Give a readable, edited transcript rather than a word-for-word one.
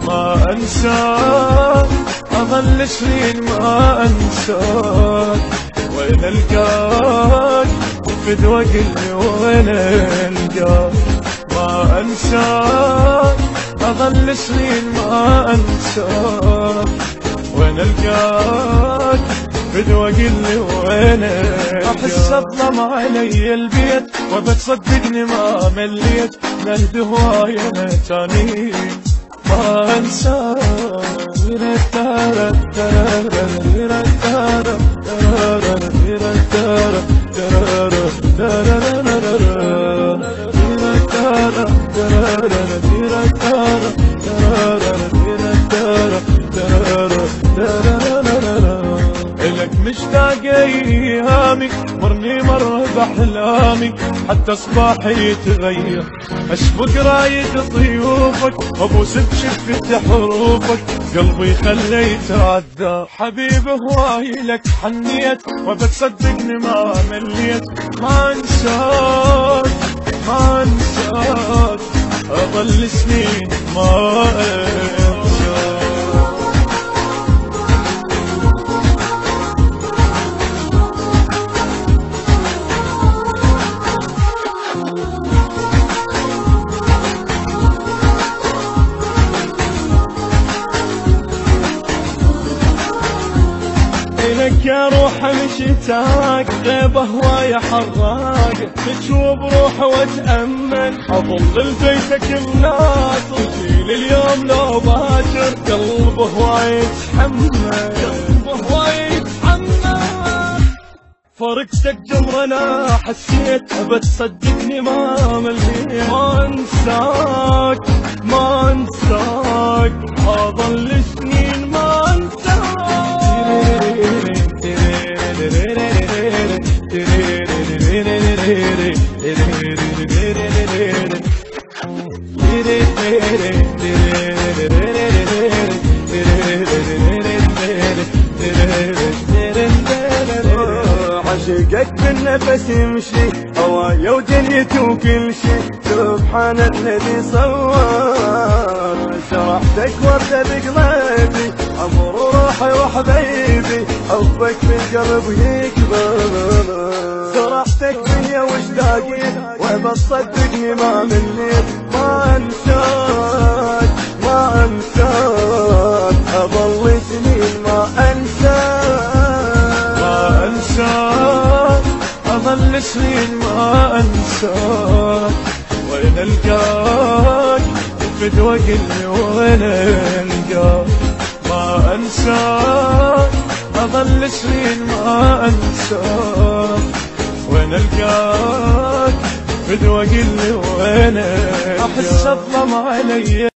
ما أنساك أظل سنين ما أنساك، وين ألقاك فدوى قلبي وين ألقاك. ما أنساك أظل سنين ما أنساك، وين ألقاك فدوى قلبي وين ألقاك. أحس الظلم علي البيت وبتصدقني ما مليت من الهواية تاني ما أنساك. إلك مشتاق أيامي مرني مرة بأحلامي، حتى صباحي يتغير أشفق رايد ضيوفك وأبوس بشفة حروفك، قلبي خليت عدى حبيب هواي لك حنيت وبتصدقني ما مليت. ما انساك ما انساك أظل سنين ما انساك. لك يا روح مشتاق غيبة هواية حراق، تشوف روح واتأمل أظل بيتك الناصر، تجيل اليوم لو باكر قلبه هواي يتحمل، قلبه هواي يتحمل. فرقتك جمر انا حسيت بتصدقني ما مليت. ما انساك ما انساك أظل سنين ما انساك. عشقك بالنفس يمشي هوايا ودنيتي وكل شي، سبحان الذي صور شرحتك وردة بقلبي، عمر روحي وحبيبي حبك في قلبي يكبر. سرحتك فيا واشتاقيت وبتصدقني ما مليت. ما انساك ما انساك اظل سنين ما انساك. ما انساك اظل سنين ما انساك، وين القاك فدوى قلبي وين القاك. ما انساك اظل سنين ما انساك، وين القاك فدوى قلبي وين القاك. احس الظلم علي